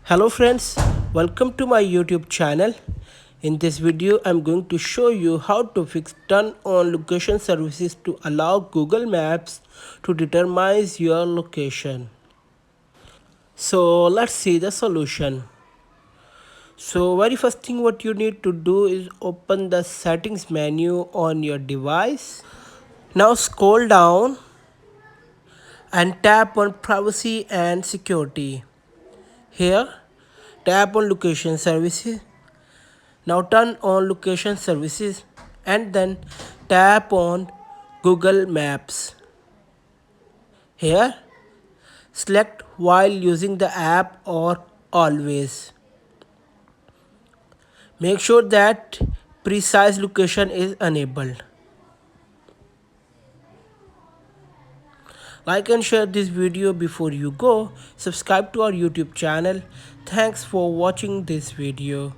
Hello friends, welcome to my YouTube channel. In this video, I'm going to show you how to fix turn on location services to allow Google Maps to determine your location. So let's see the solution. So very first thing what you need to do is open the settings menu on your device. Now scroll down and tap on privacy and security. Here, tap on location services. Now turn on location services and then tap on Google Maps. Here, select while using the app or always. Make sure that precise location is enabled. Like and share this video before you go. Subscribe to our YouTube channel. Thanks for watching this video.